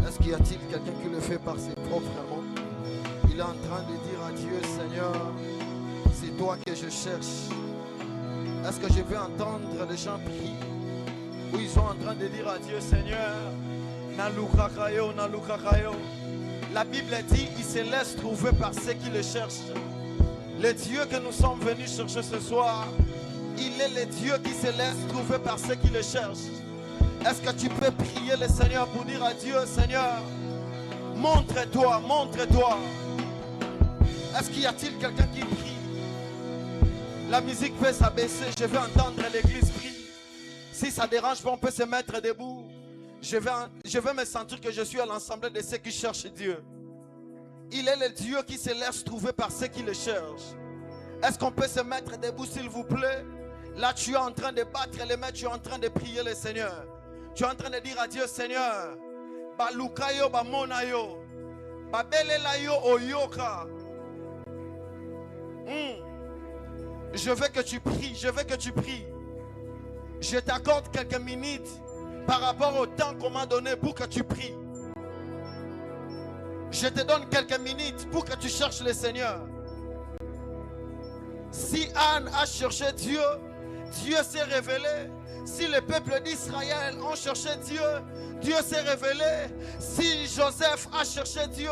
Est-ce qu'il y a-t-il quelqu'un qui le fait par ses propres mots? Il est en train de dire à Dieu, Seigneur, c'est toi que je cherche. Est-ce que je peux entendre les gens prier? Où ils sont en train de dire à Dieu, Seigneur, Nalukakayo, Nalukakayo. La Bible dit, il se laisse trouver par ceux qui le cherchent. Le Dieu que nous sommes venus chercher ce soir, il est le Dieu qui se laisse trouver par ceux qui le cherchent. Est-ce que tu peux prier le Seigneur pour dire à Dieu, Seigneur, montre-toi, montre-toi. Est-ce qu'il y a-t-il quelqu'un qui prie? La musique peut s'abaisser, je veux entendre l'église prier. Si ça dérange pas, on peut se mettre debout. Je veux me sentir que je suis à l'ensemble de ceux qui cherchent Dieu. Il est le Dieu qui se laisse trouver par ceux qui le cherchent. Est-ce qu'on peut se mettre debout, s'il vous plaît? Là, tu es en train de battre les mains, tu es en train de prier le Seigneur. Tu es en train de dire à Dieu, Seigneur, Balukayo, Bamonayo, Babelelayo, Oyoka. Je veux que tu pries, je veux que tu pries. Je t'accorde quelques minutes par rapport au temps qu'on m'a donné pour que tu pries. Je te donne quelques minutes pour que tu cherches le Seigneur. Si Anne a cherché Dieu, Dieu s'est révélé. Si le peuple d'Israël a cherché Dieu, Dieu s'est révélé. Si Joseph a cherché Dieu,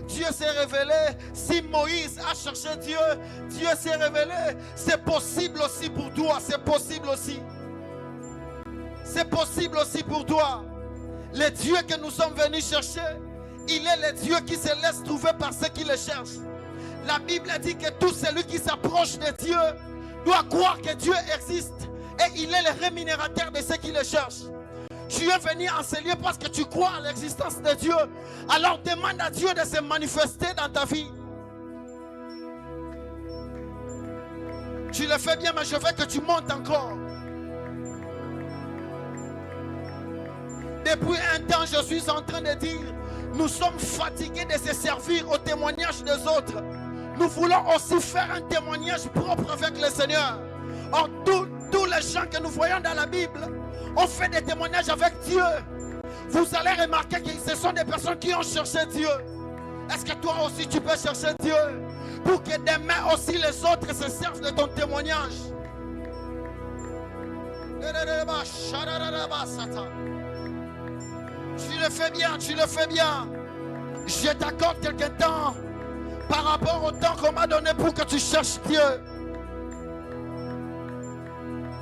Dieu s'est révélé. Si Moïse a cherché Dieu, Dieu s'est révélé. C'est possible aussi pour toi, c'est possible aussi. C'est possible aussi pour toi. Le Dieu que nous sommes venus chercher, il est le Dieu qui se laisse trouver par ceux qui le cherchent. La Bible dit que tout celui qui s'approche de Dieu doit croire que Dieu existe et il est le rémunérateur de ceux qui le cherchent. Tu es venu en ce lieu parce que tu crois à l'existence de Dieu. Alors demande à Dieu de se manifester dans ta vie. Tu le fais bien, mais je veux que tu montes encore. Depuis un temps, je suis en train de dire, nous sommes fatigués de se servir au témoignage des autres. Nous voulons aussi faire un témoignage propre avec le Seigneur. Or, tous les gens que nous voyons dans la Bible ont fait des témoignages avec Dieu. Vous allez remarquer que ce sont des personnes qui ont cherché Dieu. Est-ce que toi aussi tu peux chercher Dieu pour que demain aussi les autres se servent de ton témoignage? Tu le fais bien, tu le fais bien. Je t'accorde quelques temps par rapport au temps qu'on m'a donné pour que tu cherches Dieu.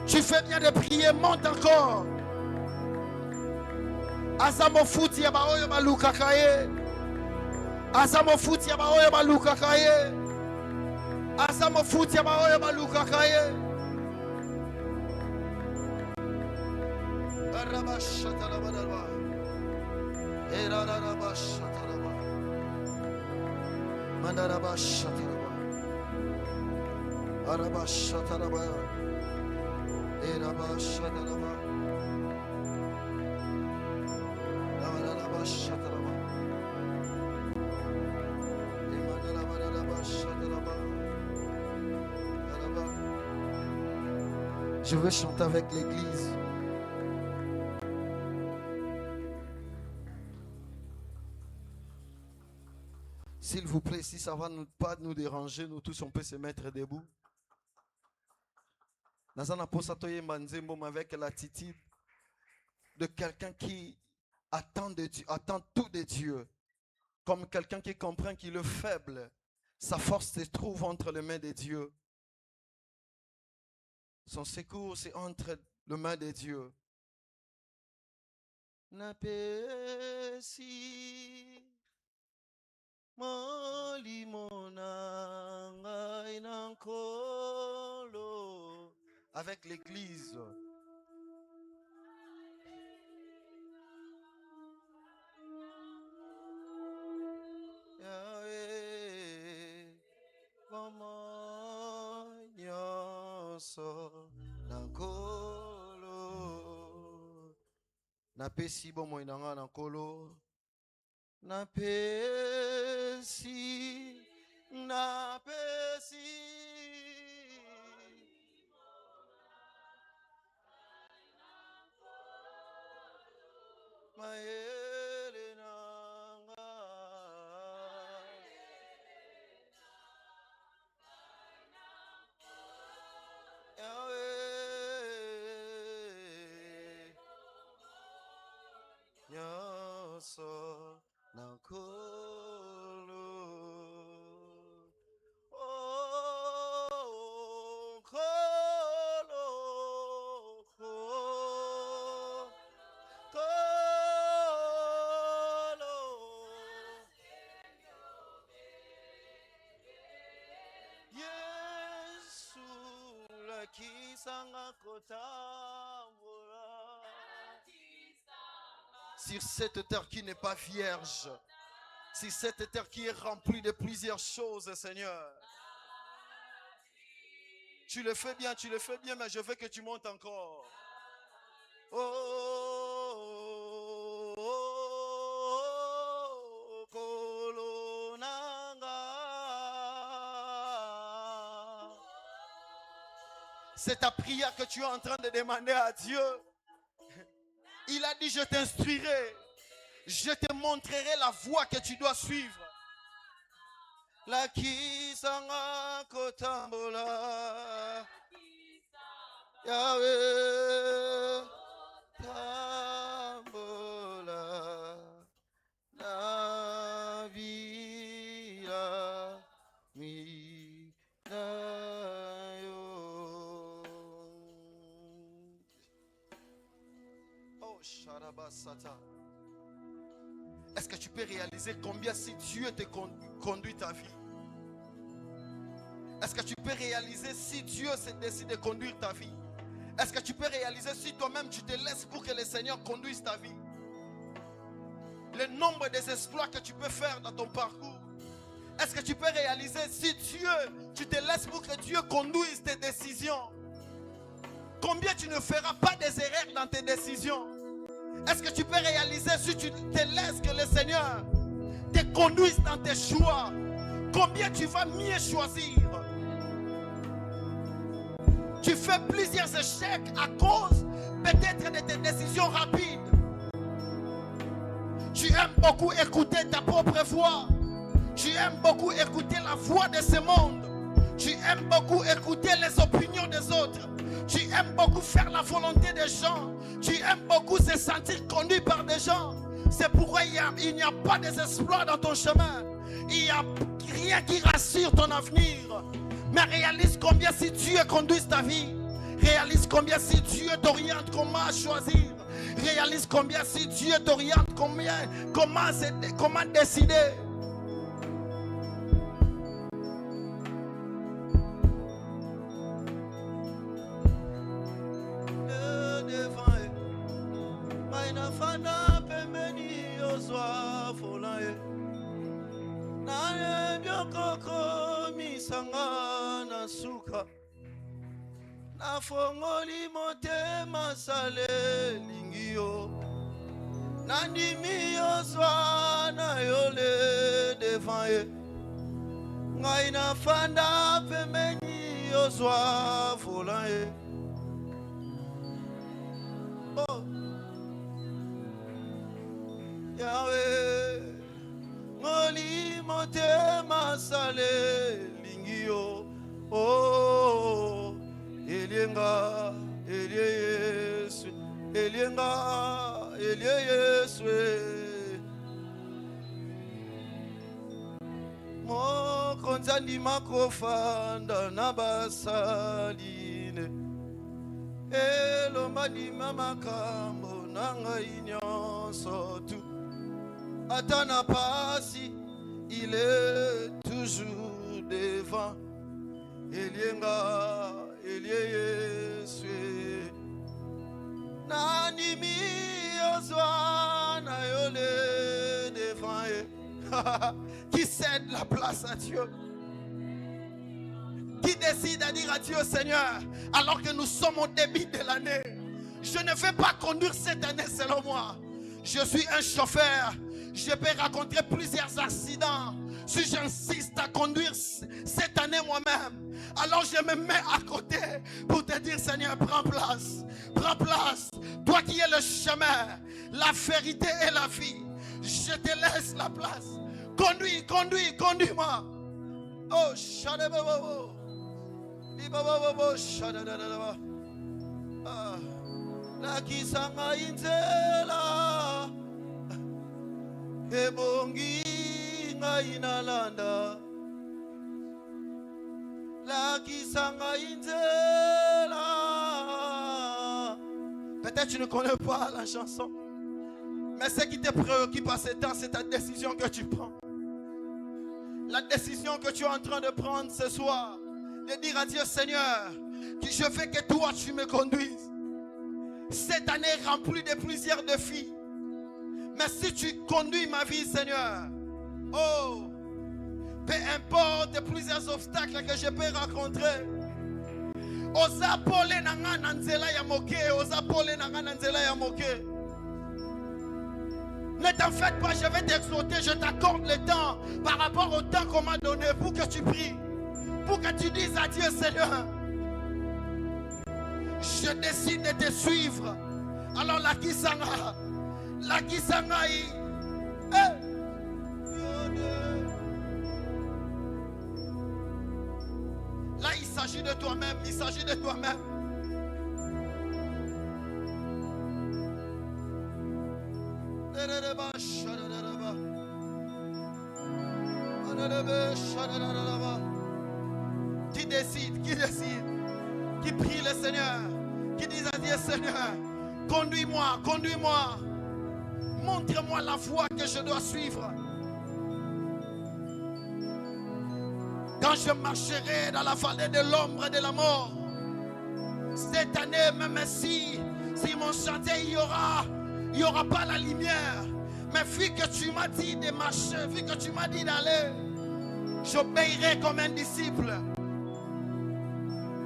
Tu fais bien de prier, monte encore. Azamofuti ya baoyo baluka kaye. Azamofuti ya baoyo baluka kaye. Azamofuti ya baoyo baluka kaye. Arabashatalabadalba. Erarabashatalaba. Mandarabashatalaba. Arabashatalaba. Erabashatalaba. Arabashatalaba. Emandarabashatalaba. Araba. Je veux chanter avec l'église. S'il vous plaît, si ça ne va pas nous déranger, nous tous on peut se mettre debout. Avec l'attitude de quelqu'un qui attend de Dieu, attend tout de Dieu. Comme quelqu'un qui comprend qu'il est faible. Sa force se trouve entre les mains de Dieu. Son secours, c'est entre les mains de Dieu. Napesi avec l'église. Napesi bomo inanga na kolo. Napesi. Mayele nanga. Yahweh, Nyaso Nankolo. Oh, Kolo, Kolo. Yesu lakisanga kotambola. Sur cette terre qui n'est pas vierge, sur cette terre qui est remplie de plusieurs choses, Seigneur. Tu le fais bien, mais je veux que tu montes encore. Oh, oh, oh, Kolonanga. C'est ta prière que tu es en train de demander à Dieu. Il a dit, je t'instruirai. Je te montrerai la voie que tu dois suivre. La kisanga kotambola. Yahweh tambola. Navila mi nayo. Oh Sharabasata. Est-ce que tu peux réaliser combien si Dieu te conduit ta vie? Est-ce que tu peux réaliser si Dieu se décide de conduire ta vie? Est-ce que tu peux réaliser si toi-même tu te laisses pour que le Seigneur conduise ta vie? Le nombre des exploits que tu peux faire dans ton parcours. Est-ce que tu peux réaliser si tu te laisses pour que Dieu conduise tes décisions? Combien tu ne feras pas des erreurs dans tes décisions? Est-ce que tu peux réaliser si tu te laisses que le Seigneur te conduise dans tes choix? Combien tu vas mieux choisir? Tu fais plusieurs échecs à cause peut-être de tes décisions rapides. Tu aimes beaucoup écouter ta propre voix. Tu aimes beaucoup écouter la voix de ce monde. Tu aimes beaucoup écouter les opinions des autres. Tu aimes beaucoup faire la volonté des gens. Tu aimes beaucoup se sentir conduit par des gens. C'est pourquoi il n'y a pas d'espoir dans ton chemin. Il n'y a rien qui rassure ton avenir. Mais réalise combien si Dieu conduit ta vie. Réalise combien si Dieu t'oriente comment choisir. Réalise combien si Dieu t'oriente comment décider. Na fongoli motema sale lingio. Nandimi yoswa na yole devant ye. Ngai na fanda pembeni yoswa volant ye. Oh Yahweh, ngoli motema sale lingio. Oh Elienga, Elie Yesu, Elienga, Elie Yesu. Mo konzandi makofanda nabasaline. Elo madima makambo nanga inyonso tu. Atana pasi, il est toujours devant. Elienga, Elie Yesu. Nani mi ozwa na yole devant ye. Qui cède la place à Dieu? Qui décide à dire à Dieu, Seigneur, alors que nous sommes au début de l'année, je ne vais pas conduire cette année selon moi. Je suis un chauffeur. Je peux rencontrer plusieurs accidents. Si j'insiste à conduire cette année moi-même, alors je me mets à côté pour te dire, Seigneur, prends place. Prends place. Toi qui es le chemin, la vérité et la vie. Je te laisse la place. Conduis-moi. Oh, shadababo. Libababo, shadadadaba. La kisanga inzela. Ebongi ngainalanda. La kisanga inzela. Peut-être tu ne connais pas la chanson. Mais ce qui te préoccupe à ce temps, c'est ta décision que tu prends. La décision que tu es en train de prendre ce soir. De dire à Dieu, Seigneur, que je veux que toi tu me conduises. Cette année remplie de plusieurs défis. Mais si tu conduis ma vie, Seigneur, oh, peu importe plusieurs obstacles que je peux rencontrer. Osa pole nanga nanzela ya moke, osa pole nanga nanzela ya moke. Ne t'en faites pas, je vais t'exhorter, je t'accorde le temps par rapport au temps qu'on m'a donné pour que tu pries, pour que tu dises à Dieu, Seigneur, je décide de te suivre. Alors la kisanga là il s'agit de toi-même, il s'agit de toi-même. Qui décide, qui prie le Seigneur, qui dit à Dieu, Seigneur, conduis-moi, montre-moi la voie que je dois suivre. Quand je marcherai dans la vallée de l'ombre et de la mort, cette année, même si mon chantier il y aura pas la lumière, mais vu que tu m'as dit de marcher, vu que tu m'as dit d'aller, j'obéirai comme un disciple.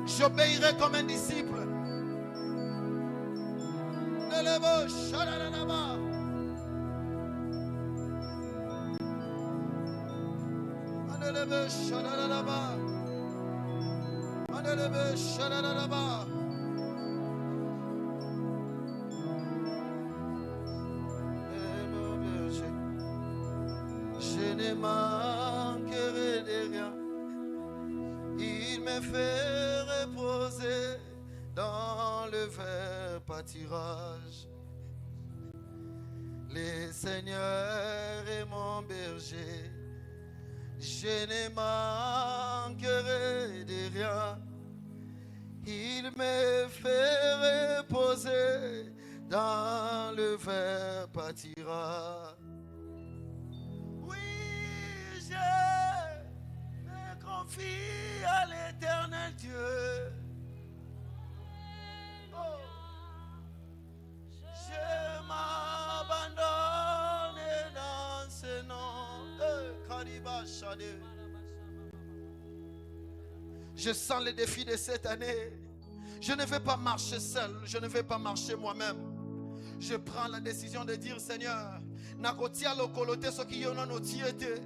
J'obéirai comme un disciple. Je ne manquerai de rien. Il me fait reposer dans le vert pâturage. Le Seigneur est mon berger. Je ne manquerai de rien. Il me fait reposer dans le vert pâturage. Je me confie à l'Éternel Dieu. Oh. Je m'abandonne dans ce nom. Je sens les défis de cette année. Je ne vais pas marcher seul. Je ne vais pas marcher moi-même. Je prends la décision de dire, Seigneur, nakotia lokolote soki yona notiete.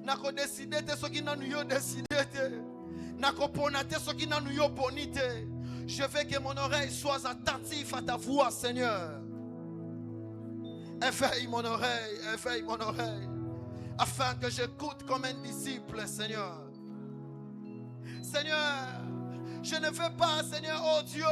Nako décider te soki nanu yo décider te. Nako ponate soki nanu yo ponite. Je veux que mon oreille soit attentive à ta voix, Seigneur. Éveille mon oreille, afin que j'écoute comme un disciple, Seigneur. Seigneur, je ne veux pas, Seigneur, oh Dieu,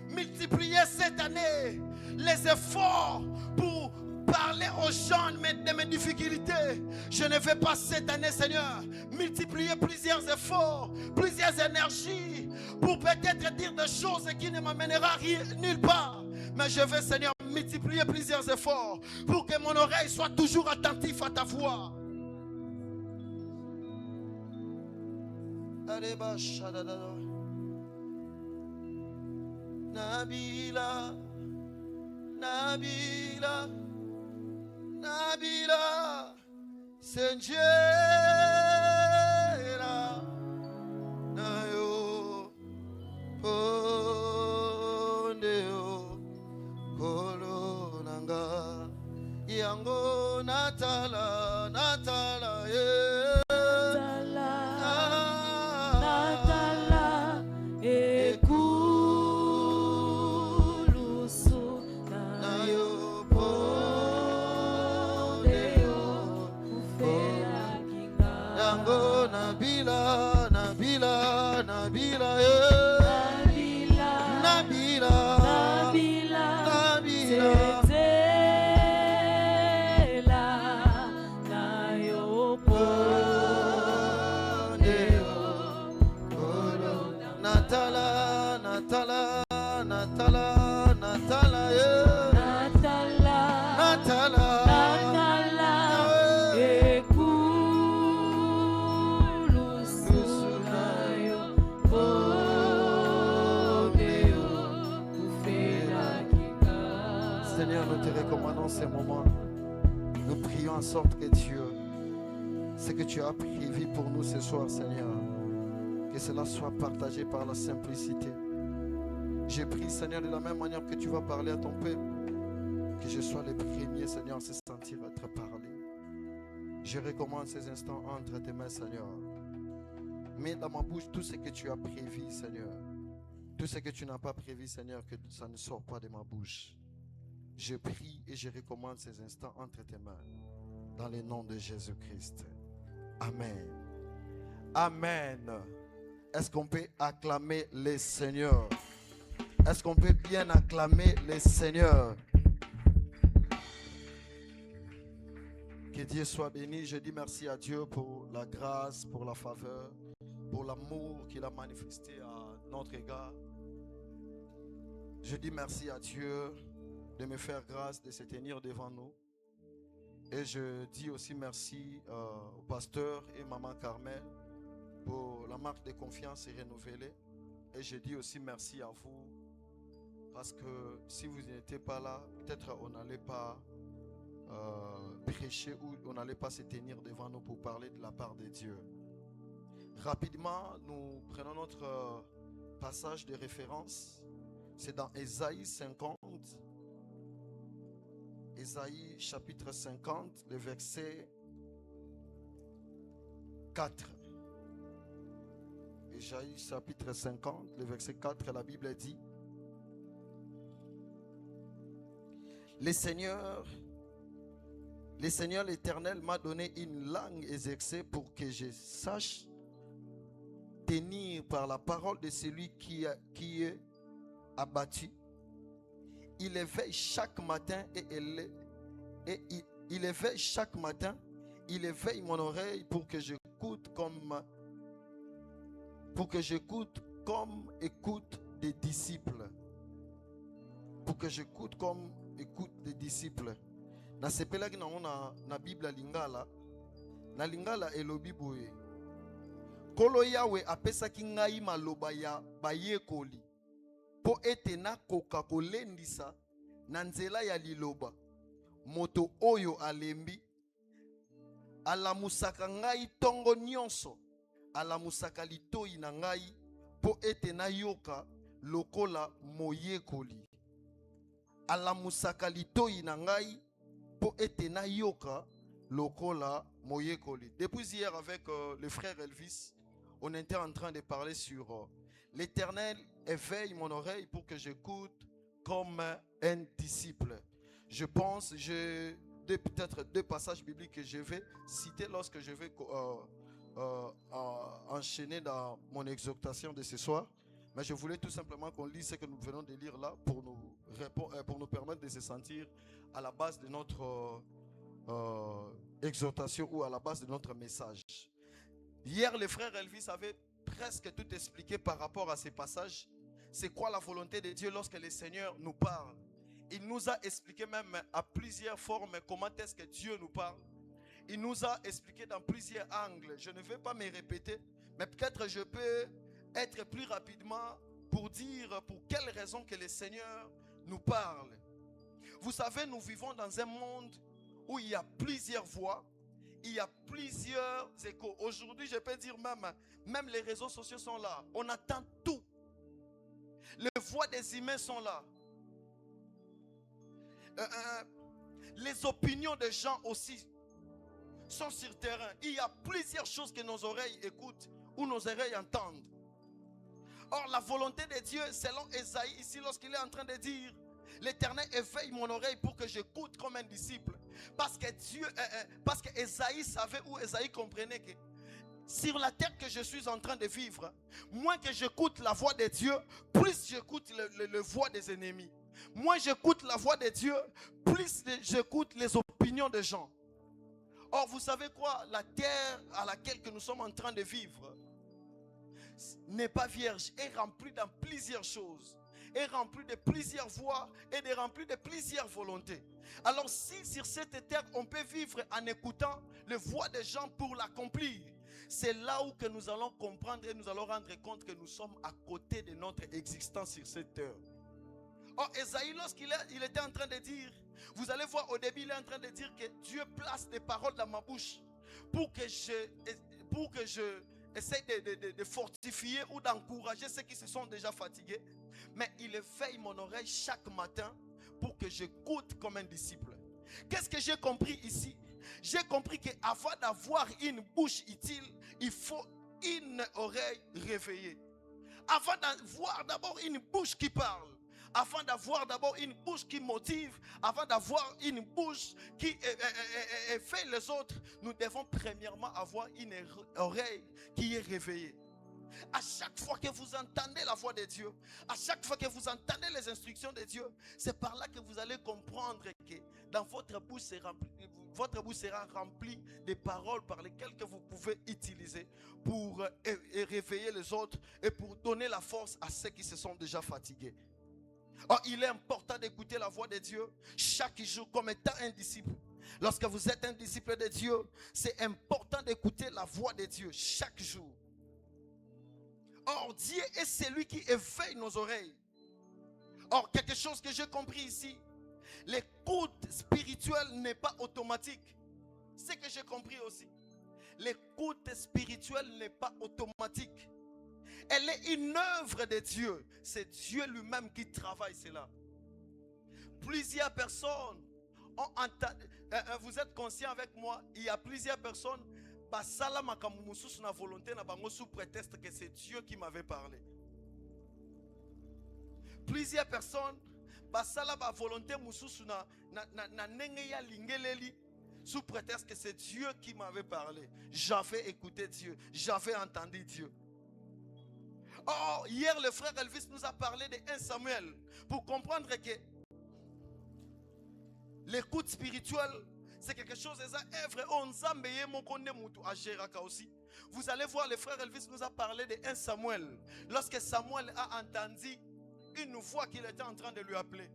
multiplier cette année les efforts pour parler aux gens de mes difficultés. Je ne veux pas cette année, Seigneur, multiplier plusieurs efforts, plusieurs énergies pour peut-être dire des choses qui ne m'amèneront nulle part. Mais je veux, Seigneur, multiplier plusieurs efforts pour que mon oreille soit toujours attentive à ta voix. Nabila, Nabila, Nabila, Senjera, Nayo, Pondeo, Kolonanga, Yango, Natala, Natala, yeah. Ekulusu, Nayo, Natala, Natala, Natala, yeah. Natala, Natala, Natala, Ekulu sunayo, Odeo, Ufela Kika. Seigneur, nous te recommandons ces moments. Nous prions en sorte que Dieu, ce que tu as prévu pour nous ce soir, Seigneur, que cela soit partagé par la simplicité. Je prie, Seigneur, de la même manière que tu vas parler à ton peuple, que je sois le premier, Seigneur, à se sentir être parlé. Je recommande ces instants entre tes mains, Seigneur. Mets dans ma bouche tout ce que tu as prévu, Seigneur. Tout ce que tu n'as pas prévu, Seigneur, que ça ne sort pas de ma bouche. Je prie et je recommande ces instants entre tes mains. Dans le nom de Jésus-Christ. Amen. Amen. Est-ce qu'on peut acclamer le Seigneur? Est-ce qu'on peut bien acclamer le Seigneur? Que Dieu soit béni. Je dis merci à Dieu pour la grâce, pour la faveur, pour l'amour qu'il a manifesté à notre égard. Je dis merci à Dieu de me faire grâce de se tenir devant nous. Et je dis aussi merci au pasteur et maman Carmel pour la marque de confiance renouvelée. Et je dis aussi merci à vous parce que si vous n'étiez pas là, peut-être on n'allait pas prêcher ou on n'allait pas se tenir devant nous pour parler de la part de Dieu. Rapidement, nous prenons notre passage de référence. C'est dans Ésaïe 50. Ésaïe chapitre 50, le verset 4. Ésaïe chapitre 50, le verset 4, la Bible dit: Le Seigneur l'Éternel m'a donné une langue exercée pour que je sache tenir par la parole de celui qui est abattu. Il éveille chaque matin il éveille chaque matin, il éveille mon oreille pour que j'écoute comme écoute des disciples. Pour que j'écoute comme écoute des disciples. Na sepelaki na na Bible lingala. Na lingala elobi boye. Kolo Yahweh apesaki ngai maloba ya bayekoli. Po ete na koka kolendisa na nzela ya liloba. Moto oyo alembi alamusaka ngai tongo nyonso, alamusaka litoi na ngai po ete na yoka lokola moyekoli. Alamusaka litoi na ngai po ete na yoka lokola moyekoli. Depuis hier avec le frère Elvis, on était en train de parler sur l'Éternel éveille mon oreille pour que j'écoute comme un disciple. Je pense, j'ai peut-être deux passages bibliques que je vais citer lorsque je vais enchaîner dans mon exhortation de ce soir. Mais je voulais tout simplement qu'on lise ce que nous venons de lire là pour nous permettre de se sentir à la base de notre exhortation ou à la base de notre message. Hier, le frère Elvis avait presque tout expliqué par rapport à ces passages. C'est quoi la volonté de Dieu lorsque le Seigneur nous parle? Il nous a expliqué même à plusieurs formes comment est-ce que Dieu nous parle. Il nous a expliqué dans plusieurs angles. Je ne vais pas me répéter, mais peut-être je peux être plus rapidement pour dire pour quelle raison que le Seigneur nous parle. Vous savez, nous vivons dans un monde où il y a plusieurs voix, il y a plusieurs échos. Aujourd'hui, je peux dire même les réseaux sociaux sont là. On attend tout. Les voix des humains sont là. Les opinions des gens aussi sont sur terrain. Il y a plusieurs choses que nos oreilles écoutent ou nos oreilles entendent. Or, la volonté de Dieu, selon Ésaïe, ici, lorsqu'il est en train de dire l'Éternel éveille mon oreille pour que j'écoute comme un disciple. Parce que Ésaïe savait ou Ésaïe comprenait que sur la terre que je suis en train de vivre, moins que j'écoute la voix de Dieu, plus j'écoute la voix des ennemis. Moins j'écoute la voix de Dieu, plus j'écoute les opinions des gens. Or, vous savez quoi? La terre à laquelle que nous sommes en train de vivre, n'est pas vierge, est rempli dans plusieurs choses, est rempli de plusieurs voies et est rempli de plusieurs volontés. Alors si sur cette terre on peut vivre en écoutant les voix des gens pour l'accomplir, c'est là où que nous allons comprendre et nous allons rendre compte que nous sommes à côté de notre existence sur cette terre. Or, Esaïe, lorsqu'il était en train de dire, vous allez voir au début, il est en train de dire que Dieu place des paroles dans ma bouche pour que je essaye de fortifier ou d'encourager ceux qui se sont déjà fatigués. Mais il éveille mon oreille chaque matin pour que j'écoute comme un disciple. Qu'est-ce que j'ai compris ici? J'ai compris qu'avant d'avoir une bouche utile, il faut une oreille réveillée. Avant d'avoir d'abord une bouche qui parle, avant d'avoir d'abord une bouche qui motive, avant d'avoir une bouche qui fait les autres, nous devons premièrement avoir une oreille qui est réveillée. À chaque fois que vous entendez la voix de Dieu, à chaque fois que vous entendez les instructions de Dieu, c'est par là que vous allez comprendre que dans votre bouche sera remplie des paroles par lesquelles que vous pouvez utiliser pour réveiller les autres et pour donner la force à ceux qui se sont déjà fatigués. Or, il est important d'écouter la voix de Dieu chaque jour comme étant un disciple. Lorsque vous êtes un disciple de Dieu, c'est important d'écouter la voix de Dieu chaque jour. Or, Dieu est celui qui éveille nos oreilles. Or, quelque chose que j'ai compris ici, l'écoute spirituelle n'est pas automatique. C'est ce que j'ai compris aussi. L'écoute spirituelle n'est pas automatique. Elle est une œuvre de Dieu. C'est Dieu lui-même qui travaille cela. Plusieurs personnes ont entendu. Vous êtes conscient avec moi, il y a plusieurs personnes basala makambo mususu na volonté na bango sous prétexte que c'est Dieu qui m'avait parlé. Plusieurs personnes basala ba volonté mususu na nenge ya lingeleli sous prétexte que c'est Dieu qui m'avait parlé. J'avais écouté Dieu, j'avais entendu Dieu. Or, hier le frère Elvis nous a parlé de 1 Samuel pour comprendre que l'écoute spirituelle, c'est quelque chose aussi. Vous allez voir, le frère Elvis nous a parlé de 1 Samuel. Lorsque Samuel a entendu une voix qu'il était en train de lui appeler.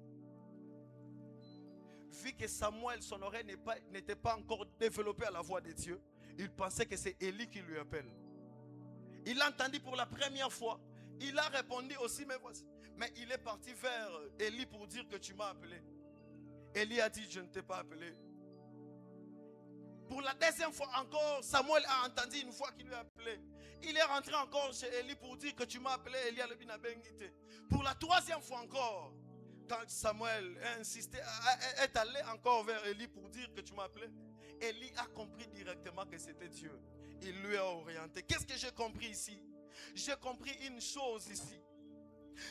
Vu que Samuel, son oreille n'était pas encore développée à la voix de Dieu, il pensait que c'est Élie qui lui appelle. Il l'a entendu pour la première fois. Il a répondu aussi, mais il est parti vers Élie pour dire que tu m'as appelé. Élie a dit, je ne t'ai pas appelé. Pour la deuxième fois encore, Samuel a entendu une voix qui lui a appelé. Il est rentré encore chez Élie pour dire que tu m'as appelé. Élie a le binabengité. Pour la troisième fois encore, quand Samuel a insisté, est allé encore vers Élie pour dire que tu m'as appelé, Élie a compris directement que c'était Dieu. Il lui a orienté. Qu'est-ce que j'ai compris ici? J'ai compris une chose ici.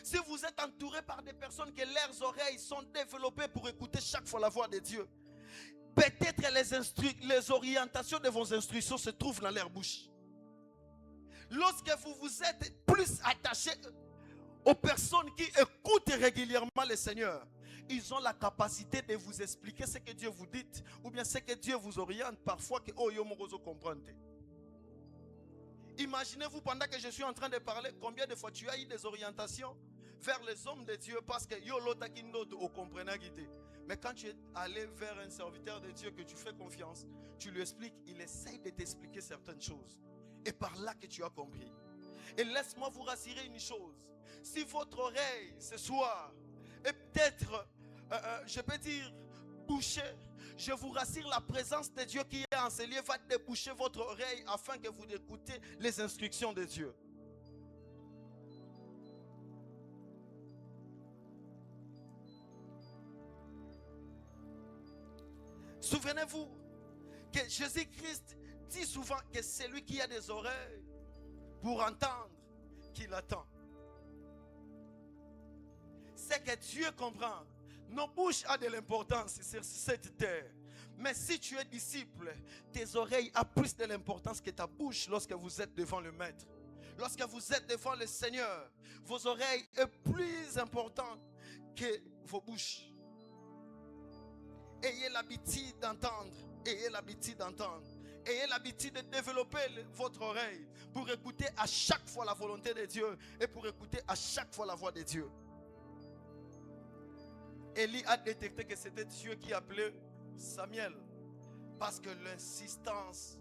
Si vous êtes entouré par des personnes que leurs oreilles sont développées pour écouter chaque fois la voix de Dieu, peut-être les orientations de vos instructions se trouvent dans leur bouche. Lorsque vous vous êtes plus attaché aux personnes qui écoutent régulièrement le Seigneur, ils ont la capacité de vous expliquer ce que Dieu vous dit ou bien ce que Dieu vous oriente parfois que oh yo mogozo comprendre. Imaginez-vous pendant que je suis en train de parler, combien de fois tu as eu des orientations vers les hommes de Dieu parce que yo lotakindo au comprenant guidé. Mais quand tu es allé vers un serviteur de Dieu que tu fais confiance, tu lui expliques, il essaye de t'expliquer certaines choses. Et par là que tu as compris. Et laisse-moi vous rassurer une chose. Si votre oreille ce soir est peut-être, je peux dire, bouchée, je vous rassure, la présence de Dieu qui est enseignée va déboucher votre oreille afin que vous écoutez les instructions de Dieu. Souvenez-vous que Jésus-Christ dit souvent que celui qui a des oreilles pour entendre, qu'il attend. C'est que Dieu comprend. Nos bouches ont de l'importance sur cette terre. Mais si tu es disciple, tes oreilles ont plus de l'importance que ta bouche lorsque vous êtes devant le Maître. Lorsque vous êtes devant le Seigneur, vos oreilles sont plus importantes que vos bouches. Ayez l'habitude d'entendre. Ayez l'habitude d'entendre. ayez l'habitude de développer votre oreille pour écouter à chaque fois la volonté de Dieu et pour écouter à chaque fois la voix de Dieu. Élie a détecté que c'était Dieu qui appelait Samuel parce que l'insistance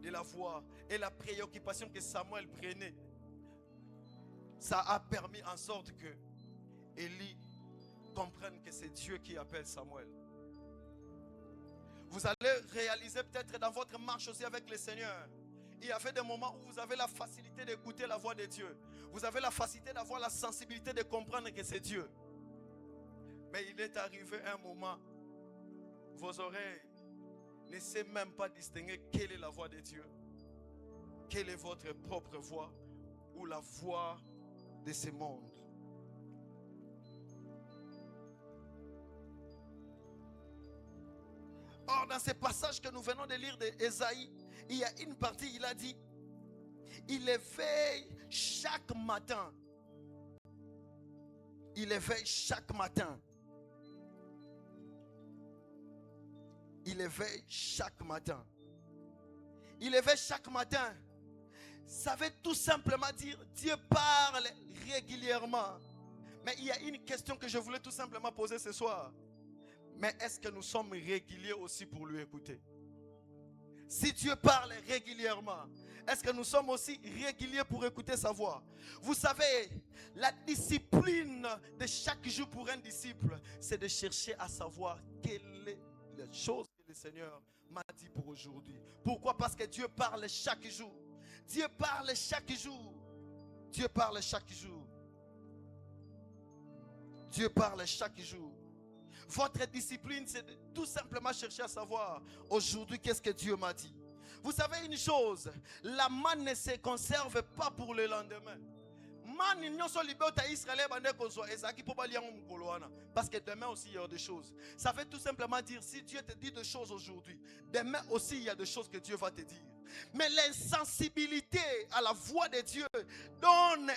de la voix et la préoccupation que Samuel prenait, ça a permis en sorte que Élie comprenne que c'est Dieu qui appelle Samuel. Vous allez réaliser peut-être dans votre marche aussi avec le Seigneur, il y avait des moments où vous avez la facilité d'écouter la voix de Dieu. Vous avez la facilité d'avoir la sensibilité de comprendre que c'est Dieu. Mais il est arrivé un moment, vos oreilles ne savent même pas distinguer quelle est la voix de Dieu, quelle est votre propre voix ou la voix de ce monde. Or, dans ce passage que nous venons de lire d'Ésaïe, il y a une partie, il a dit, il éveille chaque matin. Il éveille chaque matin. Il éveille chaque matin. Il éveille chaque matin. Ça veut tout simplement dire, Dieu parle régulièrement. Mais il y a une question que je voulais tout simplement poser ce soir. Mais est-ce que nous sommes réguliers aussi pour lui écouter? Si Dieu parle régulièrement, est-ce que nous sommes aussi réguliers pour écouter sa voix? Vous savez, la discipline de chaque jour pour un disciple, c'est de chercher à savoir quelle est la chose que le Seigneur m'a dit pour aujourd'hui. Pourquoi? Parce que Dieu parle chaque jour. Dieu parle chaque jour. Dieu parle chaque jour. Dieu parle chaque jour. Votre discipline, c'est de tout simplement chercher à savoir aujourd'hui qu'est-ce que Dieu m'a dit. Vous savez une chose, la manne ne se conserve pas pour le lendemain. Parce que demain aussi il y a des choses. Ça veut tout simplement dire, si Dieu te dit des choses aujourd'hui, demain aussi il y a des choses que Dieu va te dire. Mais l'insensibilité à la voix de Dieu donne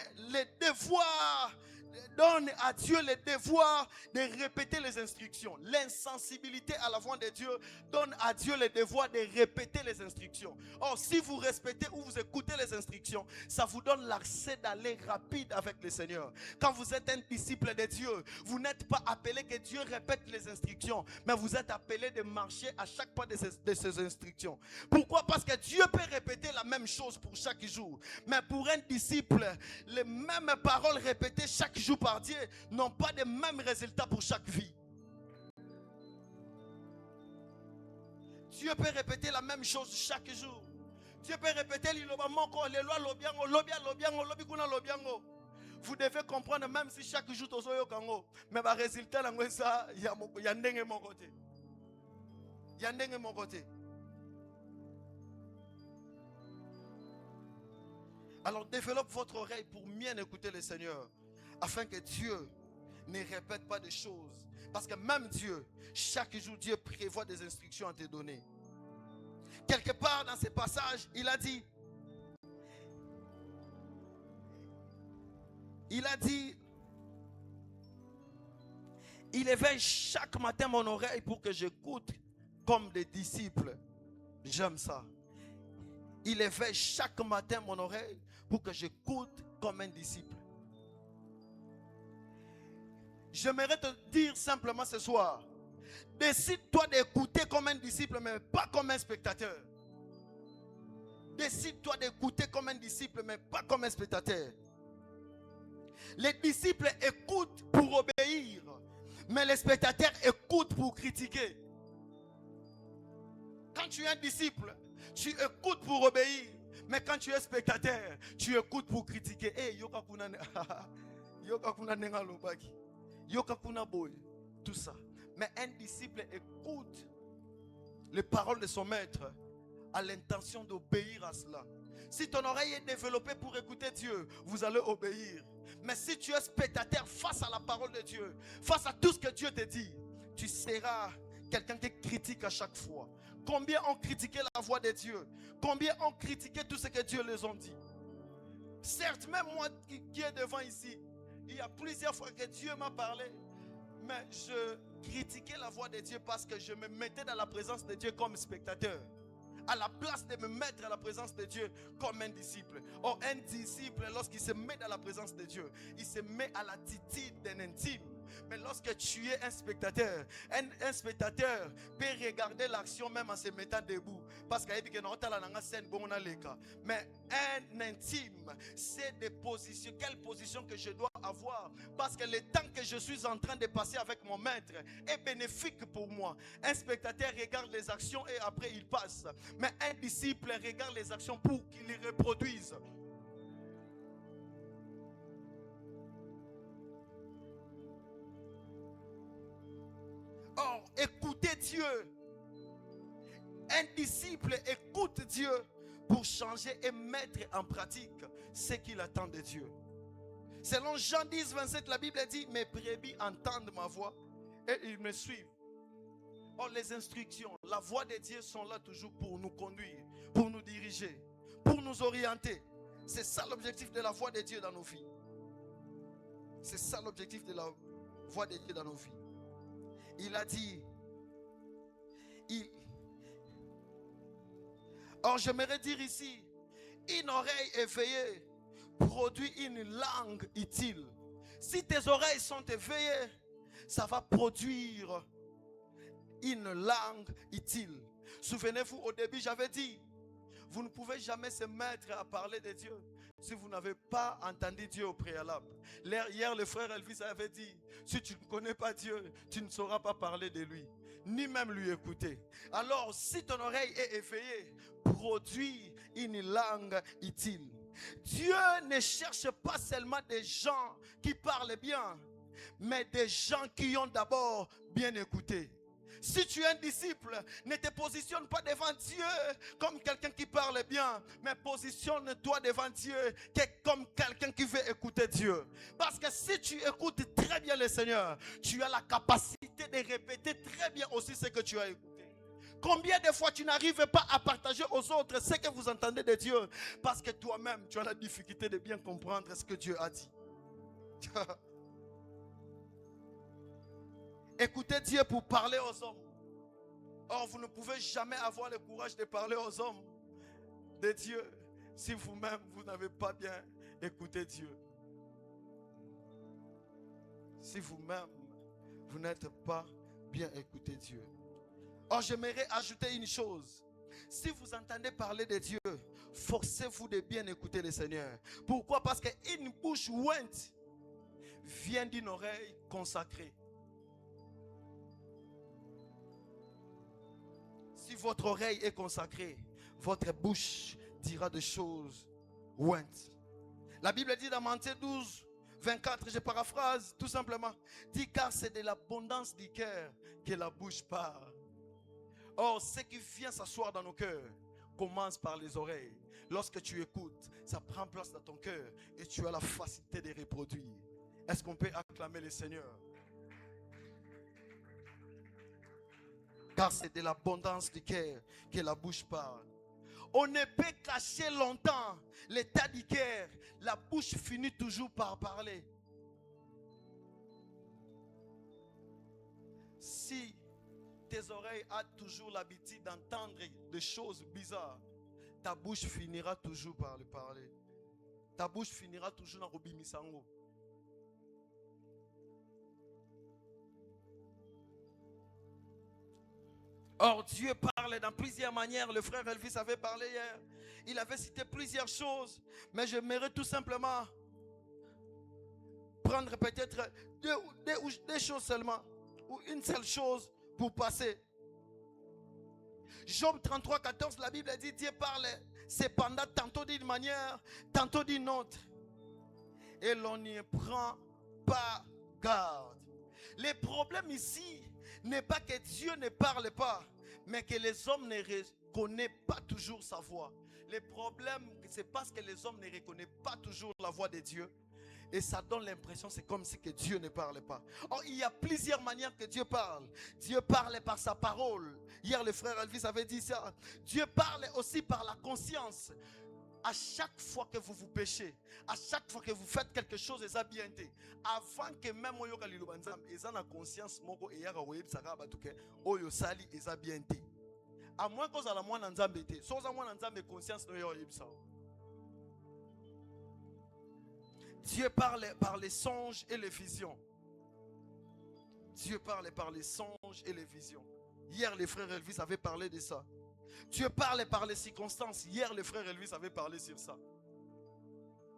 à Dieu le devoir de répéter les instructions. L'insensibilité à la voix de Dieu donne à Dieu le devoir de répéter les instructions. Or, si vous respectez ou vous écoutez les instructions, ça vous donne l'accès d'aller rapide avec le Seigneur. Quand vous êtes un disciple de Dieu, vous n'êtes pas appelé que Dieu répète les instructions, mais vous êtes appelé de marcher à chaque pas de ces instructions. Pourquoi? Parce que Dieu peut répéter la même chose pour chaque jour, mais pour un disciple, les mêmes paroles répétées chaque jour par Dieu n'ont pas les mêmes résultats pour chaque vie. Dieu peut répéter la même chose chaque jour. Dieu peut répéter vous devez comprendre, même si chaque jour mais le résultat il y a mon côté. Il y a mon côté. Alors développe votre oreille pour bien écouter le Seigneur, afin que Dieu ne répète pas des choses. Parce que même Dieu, chaque jour, Dieu prévoit des instructions à te donner. Quelque part dans ces passages, il a dit, il éveille chaque matin mon oreille pour que j'écoute comme des disciples. J'aime ça. Il éveille chaque matin mon oreille pour que j'écoute comme un disciple. J'aimerais te dire simplement ce soir, décide-toi d'écouter comme un disciple, mais pas comme un spectateur. Décide-toi d'écouter comme un disciple, mais pas comme un spectateur. Les disciples écoutent pour obéir, mais les spectateurs écoutent pour critiquer. Quand tu es un disciple, tu écoutes pour obéir, mais quand tu es spectateur, tu écoutes pour critiquer. Hey, yoka kuna nenga lobaki. Yoka kuna boy. Tout ça. Mais un disciple écoute les paroles de son maître à l'intention d'obéir à cela. Si ton oreille est développée pour écouter Dieu, vous allez obéir. Mais si tu es spectateur face à la parole de Dieu, face à tout ce que Dieu te dit, tu seras quelqu'un qui critique à chaque fois. Combien ont critiqué la voix de Dieu? Combien ont critiqué tout ce que Dieu les a dit? Certes, même moi qui est devant ici, il y a plusieurs fois que Dieu m'a parlé, mais je critiquais la voix de Dieu parce que je me mettais dans la présence de Dieu comme spectateur. à la place de me mettre à la présence de Dieu comme un disciple. Or, un disciple, lorsqu'il se met dans la présence de Dieu, il se met à l'attitude d'un intime. Mais lorsque tu es un spectateur peut regarder l'action même en se mettant debout. Parce qu'il dit que non, mais un intime, c'est des positions. Quelle position que je dois avoir? Parce que le temps que je suis en train de passer avec mon maître est bénéfique pour moi. Un spectateur regarde les actions et après il passe. Mais un disciple regarde les actions pour qu'il les reproduise. Or, écoutez Dieu. Un disciple écoute Dieu pour changer et mettre en pratique ce qu'il attend de Dieu. Selon Jean 10, 27, la Bible dit: mes brebis entendent ma voix et ils me suivent. Or, les instructions, la voix de Dieu sont là toujours pour nous conduire, pour nous diriger, pour nous orienter. C'est ça l'objectif de la voix de Dieu dans nos vies. C'est ça l'objectif de la voix de Dieu dans nos vies. Il a dit, or j'aimerais dire ici, une oreille éveillée produit une langue utile. Si tes oreilles sont éveillées, ça va produire une langue utile. Souvenez-vous, au début j'avais dit, vous ne pouvez jamais se mettre à parler de Dieu si vous n'avez pas entendu Dieu au préalable. Hier, le frère Elvis avait dit, si tu ne connais pas Dieu, tu ne sauras pas parler de lui, ni même lui écouter. Alors, si ton oreille est éveillée, produis une langue utile. Dieu ne cherche pas seulement des gens qui parlent bien, mais des gens qui ont d'abord bien écouté. Si tu es un disciple, ne te positionne pas devant Dieu comme quelqu'un qui parle bien, mais positionne-toi devant Dieu comme quelqu'un qui veut écouter Dieu. Parce que si tu écoutes très bien le Seigneur, tu as la capacité de répéter très bien aussi ce que tu as écouté. Combien de fois tu n'arrives pas à partager aux autres ce que vous entendez de Dieu, parce que toi-même tu as la difficulté de bien comprendre ce que Dieu a dit. Écoutez Dieu pour parler aux hommes. Or, vous ne pouvez jamais avoir le courage de parler aux hommes de Dieu si vous-même, vous n'avez pas bien écouté Dieu. Si vous-même, vous n'êtes pas bien écouté Dieu. Or, j'aimerais ajouter une chose. Si vous entendez parler de Dieu, forcez-vous de bien écouter le Seigneur. Pourquoi? Parce qu'une bouche ouinte vient d'une oreille consacrée. Si votre oreille est consacrée, votre bouche dira des choses ouintes. La Bible dit dans Matthieu 12, 24, je paraphrase tout simplement, dit car c'est de l'abondance du cœur que la bouche parle. Or, ce qui vient s'asseoir dans nos cœurs commence par les oreilles. Lorsque tu écoutes, ça prend place dans ton cœur et tu as la facilité de reproduire. Est-ce qu'on peut acclamer le Seigneur? Car c'est de l'abondance du cœur que la bouche parle. On ne peut cacher longtemps l'état du cœur. La bouche finit toujours par parler. Si tes oreilles ont toujours l'habitude d'entendre des choses bizarres, ta bouche finira toujours par le parler. Ta bouche finira toujours dans Robimisango. Or, Dieu parle dans plusieurs manières. Le frère Elvis avait parlé hier. Il avait cité plusieurs choses. Mais j'aimerais tout simplement prendre peut-être deux choses seulement. Ou une seule chose pour passer. Job 33, 14, la Bible dit, Dieu parle cependant tantôt d'une manière, tantôt d'une autre. Et l'on n'y prend pas garde. Le problème ici n'est pas que Dieu ne parle pas, mais que les hommes ne reconnaissent pas toujours sa voix. Le problème, c'est parce que les hommes ne reconnaissent pas toujours la voix de Dieu. Et ça donne l'impression, c'est comme si que Dieu ne parle pas. Or, il y a plusieurs manières que Dieu parle. Dieu parle par sa parole. Hier, le frère Elvis avait dit ça. Dieu parle aussi par la conscience. À chaque fois que vous vous péchez, à chaque fois que vous faites quelque chose, ça bien été. Avant que même vous ayez la conscience, oyo sali eza bien été. À moins qu'on a la moine en zambété. Sans la moine en zambé conscience, nous y ça. Dieu parle par les songes et les visions. Dieu parle par les songes et les visions. Hier, les frères Elvis avaient parlé de ça. Dieu parle par les circonstances. Hier, les frères Elvis avaient parlé sur ça.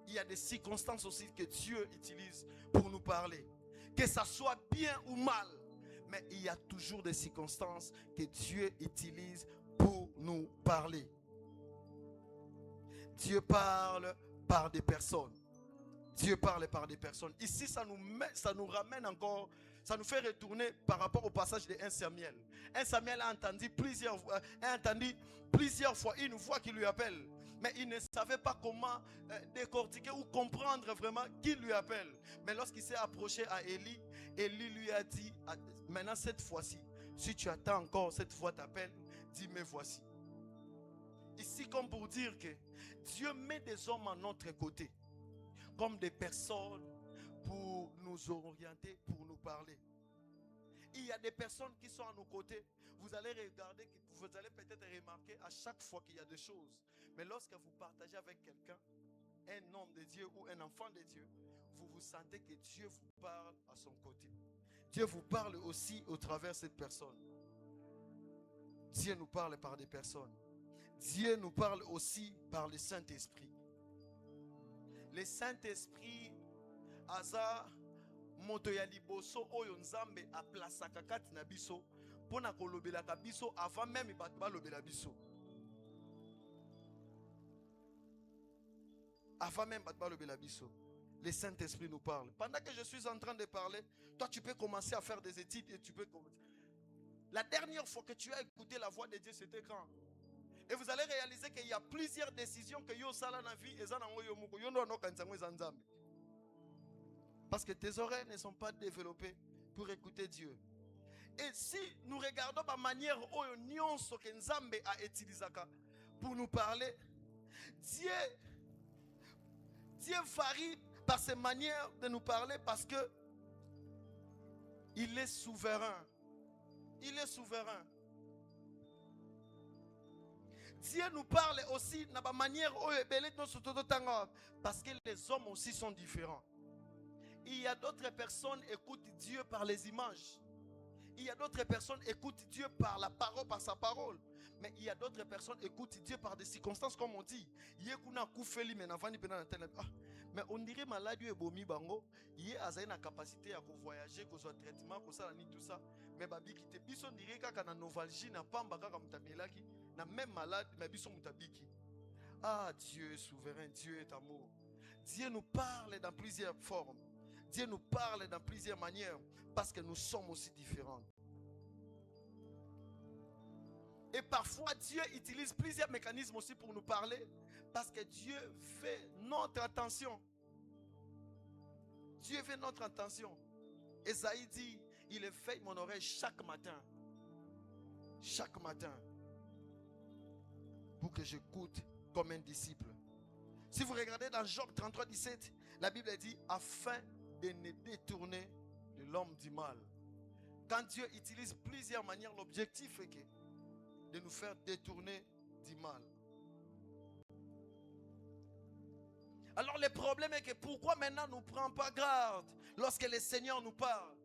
Il y a des circonstances aussi que Dieu utilise pour nous parler. Que ça soit bien ou mal. Mais il y a toujours des circonstances que Dieu utilise pour nous parler. Dieu parle par des personnes. Dieu parle par des personnes. Ici, ça nous ramène encore, ça nous fait retourner par rapport au passage de 1 Samuel. 1 Samuel a entendu plusieurs fois, une fois qu'il lui appelle. Mais il ne savait pas comment décortiquer ou comprendre vraiment qui lui appelle. Mais lorsqu'il s'est approché à Élie, Élie lui a dit, maintenant cette fois-ci, si tu attends encore, cette fois t'appelle, dis-moi voici. Ici, comme pour dire que Dieu met des hommes à notre côté, comme des personnes pour nous orienter, pour nous parler. Il y a des personnes qui sont à nos côtés. Vous allez regarder, vous allez peut-être remarquer à chaque fois qu'il y a des choses. Mais lorsque vous partagez avec quelqu'un, un homme de Dieu ou un enfant de Dieu, vous sentez que Dieu vous parle à son côté. Dieu vous parle aussi au travers de cette personne. Dieu nous parle par des personnes. Dieu nous parle aussi par le Saint-Esprit. Le Saint-Esprit, Aza, moto ya liboso oyo nzambe a plasaka kati na biso pona kolobelaka biso avant même bato balobela biso. Avant même bato balobela biso. Le Saint-Esprit nous parle. Pendant que je suis en train de parler, toi tu peux commencer à faire des études et tu peux commencer. La dernière fois que tu as écouté la voix de Dieu, c'était quand? Et vous allez réaliser qu'il y a plusieurs décisions que yo sala na vie et zana ngoyo muko yo ndo no kanzango zanzambe. Parce que tes oreilles ne sont pas développées pour écouter Dieu. Et si nous regardons la manière oyo nyonso que Nzambe a utilisé pour nous parler, Dieu varie par ses manières de nous parler parce que il est souverain. Il est souverain. Dieu nous parle aussi de la manière parce que les hommes aussi sont différents. Il y a d'autres personnes qui écoutent Dieu par les images. Il y a d'autres personnes qui écoutent Dieu par la parole, par sa parole. Mais il y a d'autres personnes qui écoutent Dieu par des circonstances, comme on dit. Mais on dirait maladie et bomi bango. Il y a une capacité à voyager, à faire traitement, tout ça. Mais babi qui te biso dirait qu'il y a novalgie, na pamba kaka mutamelaki, na même malade, mais biso mutabiki. Ah, Dieu est souverain, Dieu est amour. Dieu nous parle dans plusieurs formes. Dieu nous parle dans plusieurs manières parce que nous sommes aussi différents. Et parfois, Dieu utilise plusieurs mécanismes aussi pour nous parler parce que Dieu veut notre attention. Dieu veut notre attention. Esaïe dit, il éveille mon oreille chaque matin. Chaque matin. Pour que j'écoute comme un disciple. Si vous regardez dans Job 33, 17, la Bible dit, afin de ne détourner de l'homme du mal. Quand Dieu utilise plusieurs manières, l'objectif est de nous faire détourner du mal. Alors le problème est que pourquoi maintenant nous ne prenons pas garde lorsque le Seigneur nous parle?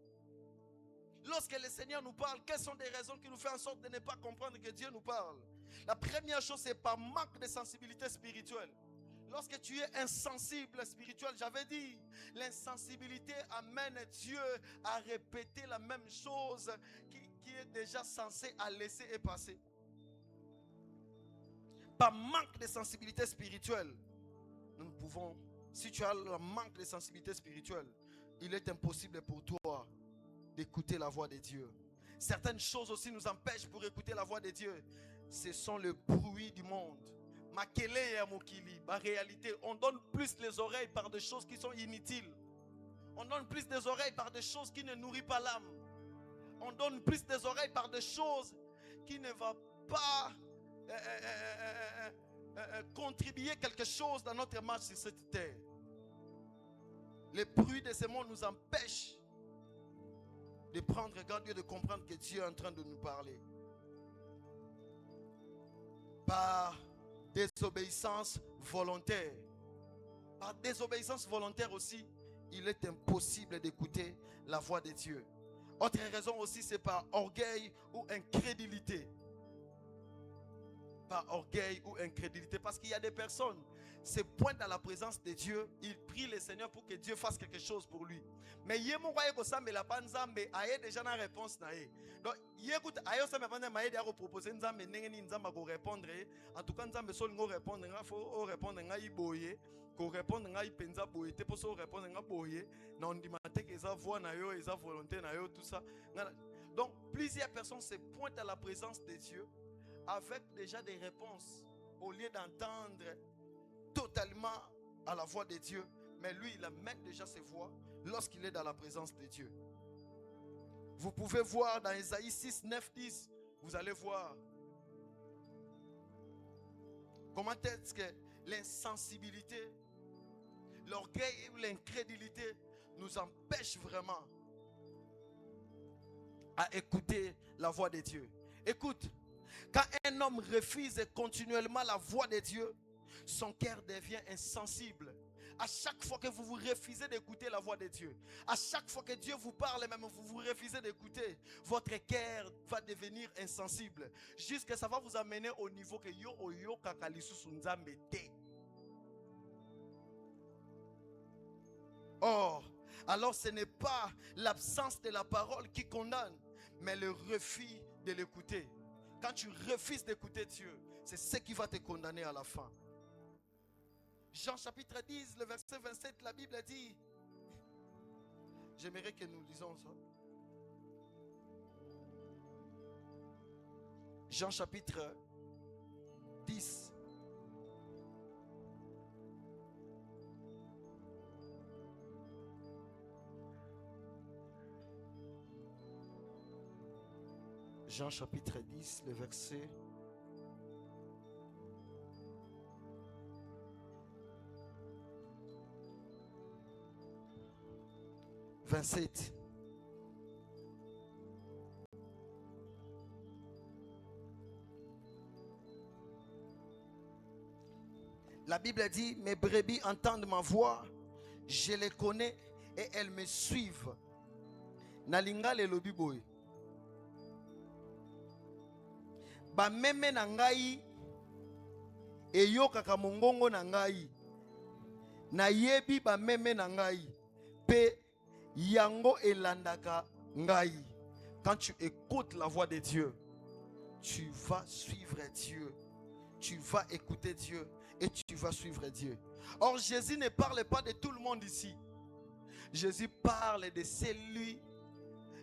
Lorsque le Seigneur nous parle, quelles sont les raisons qui nous font en sorte de ne pas comprendre que Dieu nous parle? La première chose, c'est par manque de sensibilité spirituelle. Lorsque tu es insensible spirituel, j'avais dit, l'insensibilité amène Dieu à répéter la même chose qui est déjà censé à laisser et passer. Par manque de sensibilité spirituelle, nous pouvons, si tu as le manque de sensibilité spirituelle, il est impossible pour toi d'écouter la voix de Dieu. Certaines choses aussi nous empêchent pour écouter la voix de Dieu. Ce sont le bruit du monde. En réalité, on donne plus les oreilles par des choses qui sont inutiles. On donne plus des oreilles par des choses qui ne nourrissent pas l'âme. On donne plus des oreilles par des choses qui ne vont pas contribuer quelque chose dans notre marche sur cette terre. Les bruits de ce monde nous empêchent de prendre garde et de comprendre que Dieu est en train de nous parler. par désobéissance volontaire. Par désobéissance volontaire aussi, il est impossible d'écouter la voix de Dieu. Autre raison aussi, c'est par orgueil ou incrédulité. Par orgueil ou incrédulité. Parce qu'il y a des personnes, se pointent dans la présence de Dieu, ils prient le Seigneur pour que Dieu fasse quelque chose pour lui. Mais il y a déjà une réponse. Donc, il y a une proposé de répondre. En tout cas, il faut répondre. Il faut répondre. Ko répondre ngai penza boye te poso répondre nga boye na ondimate ke eza voix na yo eza volonté na yo tout ça. Donc plusieurs personnes se pointent à la présence de Dieu avec déjà des réponses au lieu d'entendre totalement à la voix de Dieu, mais lui il amène déjà ses voix lorsqu'il est dans la présence de Dieu. Vous pouvez voir dans Ésaïe 6, 9, 10, vous allez voir comment est-ce que l'insensibilité, l'orgueil ou l'incrédulité nous empêchent vraiment à écouter la voix de Dieu. Écoute, quand un homme refuse continuellement la voix de Dieu, son cœur devient insensible. À chaque fois que vous vous refusez d'écouter la voix de Dieu, à chaque fois que Dieu vous parle, même vous vous refusez d'écouter, votre cœur va devenir insensible. Jusqu'à ça va vous amener au niveau que yo kakalisu sunzambe te. Or, alors ce n'est pas l'absence de la parole qui condamne, mais le refus de l'écouter. Quand tu refuses d'écouter Dieu, c'est ce qui va te condamner à la fin. Jean chapitre 10, le verset 27, la Bible dit, j'aimerais que nous lisons ça. Jean chapitre 10. Jean chapitre 10, le verset 27. La Bible dit, mes brebis entendent ma voix, je les connais et elles me suivent. Nalinga le lobi boy. Ba meme na ngai eyokaka mongongo na ngai. Na yebi ba meme na ngai pe yango elandaka ngai. Quand tu écoutes la voix de Dieu, tu vas suivre Dieu. Tu vas écouter Dieu et tu vas suivre Dieu. Or Jésus ne parle pas de tout le monde ici. Jésus parle de celui.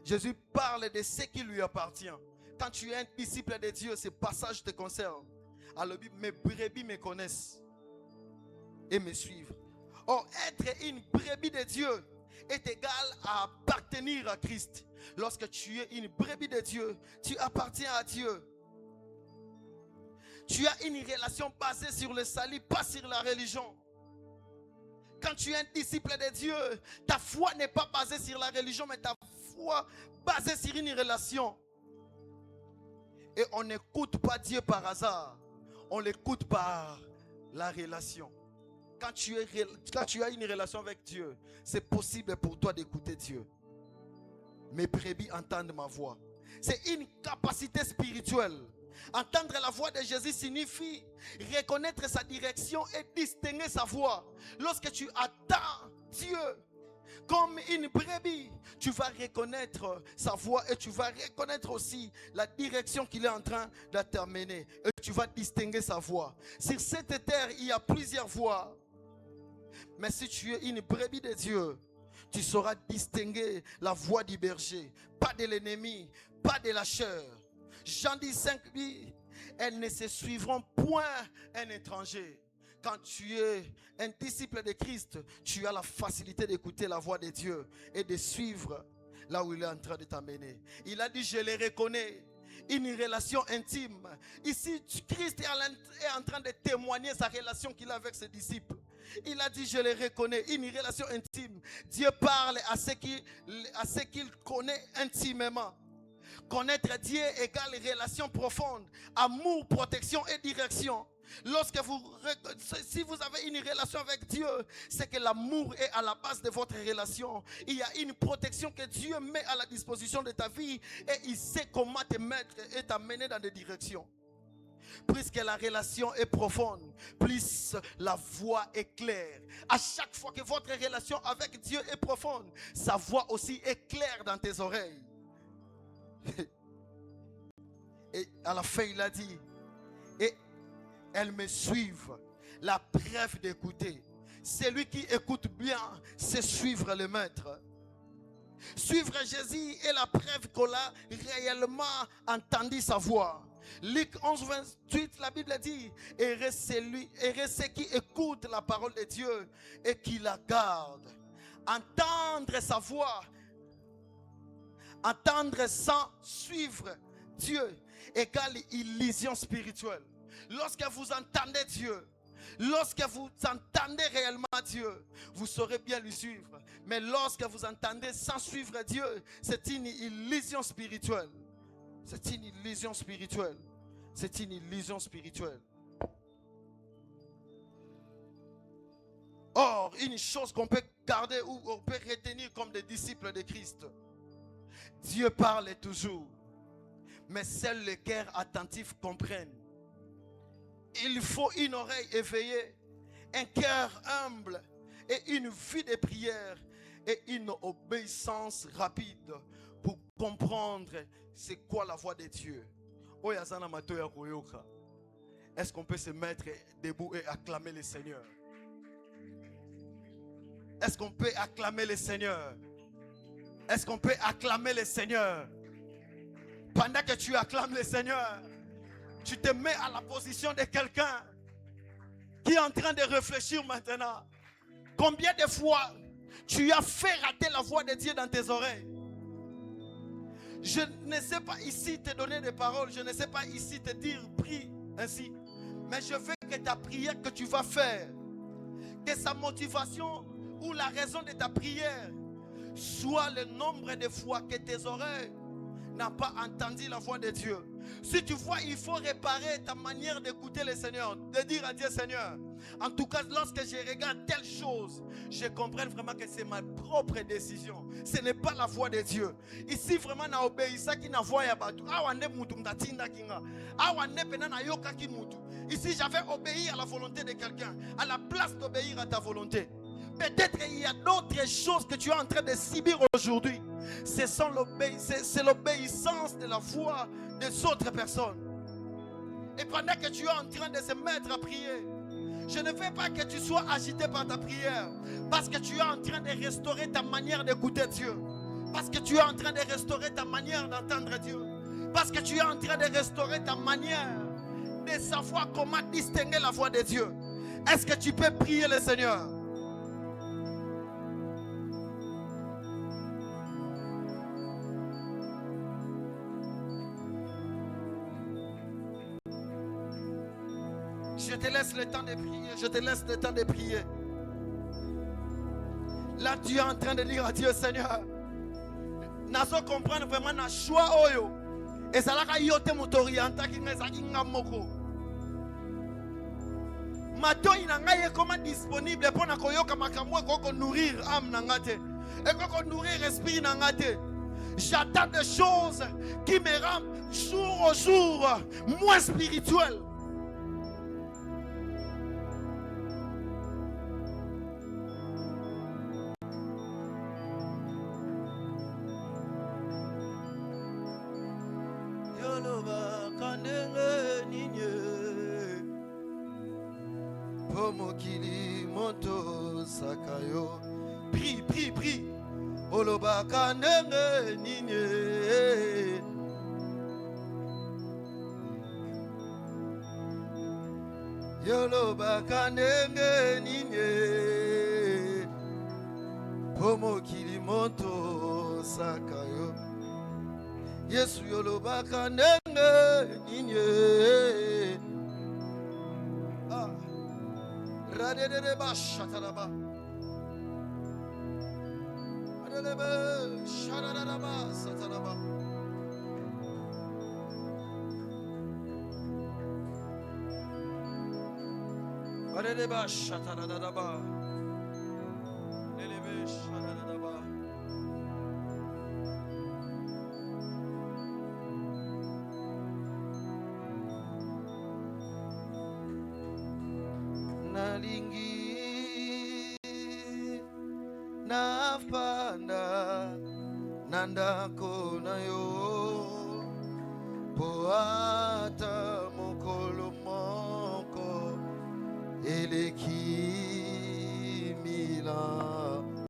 Jésus parle de ce qui lui appartient. Quand tu es un disciple de Dieu, ce passage te concerne. Alors mes brebis me connaissent et me suivent. Or être une brebis de Dieu est égal à appartenir à Christ. Lorsque tu es une brebis de Dieu, tu appartiens à Dieu. Tu as une relation basée sur le salut, pas sur la religion. Quand tu es un disciple de Dieu, ta foi n'est pas basée sur la religion, mais ta foi basée sur une relation. Et on n'écoute pas Dieu par hasard, on l'écoute par la relation. Quand tu as une relation avec Dieu, c'est possible pour toi d'écouter Dieu. Mes brebis entendent ma voix. C'est une capacité spirituelle. Entendre la voix de Jésus signifie reconnaître sa direction et distinguer sa voix. Lorsque tu attends Dieu comme une brebis, tu vas reconnaître sa voix et tu vas reconnaître aussi la direction qu'il est en train de t'amener. Et tu vas distinguer sa voix. Sur cette terre, il y a plusieurs voix. Mais si tu es une brebis de Dieu, tu sauras distinguer la voix du berger, pas de l'ennemi, pas de la chair. Jean 15 dit, elles ne se suivront point un étranger. Quand tu es un disciple de Christ, tu as la facilité d'écouter la voix de Dieu et de suivre là où il est en train de t'amener. Il a dit, je les reconnais. Une relation intime. Ici, Christ est en train de témoigner sa relation qu'il a avec ses disciples. Il a dit, je les reconnais. Une relation intime. Dieu parle à ceux qu'il connaît intimement. Connaître Dieu égale relation profonde, amour, protection et direction. Si vous avez une relation avec Dieu, c'est que l'amour est à la base de votre relation. Il y a une protection que Dieu met à la disposition de ta vie et il sait comment te mettre et t'amener dans des directions. Plus que la relation est profonde, plus la voix est claire. À chaque fois que votre relation avec Dieu est profonde, sa voix aussi est claire dans tes oreilles. Et à la fin, il a dit, et elles me suivent. La preuve d'écouter. Celui qui écoute bien, c'est suivre le maître. Suivre Jésus est la preuve qu'on a réellement entendu sa voix. Luc 11, 28, la Bible dit, heureux ceux qui écoutent la parole de Dieu et qui la gardent. Entendre sa voix, entendre sans suivre Dieu égale illusion spirituelle. Lorsque vous entendez Dieu, lorsque vous entendez réellement Dieu, vous saurez bien lui suivre. Mais lorsque vous entendez sans suivre Dieu, c'est une illusion spirituelle. C'est une illusion spirituelle. C'est une illusion spirituelle. Or, une chose qu'on peut garder ou on peut retenir comme des disciples de Christ. Dieu parle toujours, mais seuls les cœurs attentifs comprennent. Il faut une oreille éveillée, un cœur humble et une vie de prière et une obéissance rapide pour comprendre c'est quoi la voix de Dieu. Est-ce qu'on peut se mettre debout et acclamer le Seigneur? Est-ce qu'on peut acclamer le Seigneur? Est-ce qu'on peut acclamer le Seigneur? Pendant que tu acclames le Seigneur, tu te mets à la position de quelqu'un qui est en train de réfléchir maintenant. Combien de fois tu as fait rater la voix de Dieu dans tes oreilles? Je ne sais pas ici te donner des paroles. Je ne sais pas ici te dire prie ainsi. Mais je veux que ta prière que tu vas faire, que sa motivation ou la raison de ta prière soit le nombre de fois que tes oreilles n'ont pas entendu la voix de Dieu. Si tu vois, il faut réparer ta manière d'écouter le Seigneur, de dire à Dieu, Seigneur, en tout cas, lorsque je regarde telle chose, je comprends vraiment que c'est ma propre décision. Ce n'est pas la voix de Dieu. Ici, vraiment, na obéissa qui na voix ya batu. Ici, j'avais obéi à la volonté de quelqu'un, à la place d'obéir à ta volonté. Peut-être qu'il y a d'autres choses que tu es en train de subir aujourd'hui. C'est l'obéissance de la voix des autres personnes. Et pendant que tu es en train de se mettre à prier, je ne veux pas que tu sois agité par ta prière, parce que tu es en train de restaurer ta manière d'écouter Dieu, parce que tu es en train de restaurer ta manière d'entendre Dieu, parce que tu es en train de restaurer ta manière de savoir comment distinguer la voix de Dieu. Est-ce que tu peux prier le Seigneur? Je te laisse le temps de prier. Je te laisse le temps de prier. Là, tu es en train de dire à Dieu, Seigneur, nazo comprendre vraiment na choix oyo. Et ça la yote motorienta ki ngezaki ngamoko. Mato inangaye comment disponible pour na koyoka makamwa koko nourrir âme nangate. Et koko nourrir esprit nangate. J'attends des choses qui me rendent jour au jour moins spirituel. Prie, prie, prie. Oloba kanenge ninye. Yoloba kanenge ninye. Pomo kilimoto sakayo. Yesu yoloba kanenge ninye. Ah. Radede bashataraba. Leleba Shatanadaba. Lelebe Shatanadaba. Nalingi nafanda nandako na yo poata mokolo moko eleki milan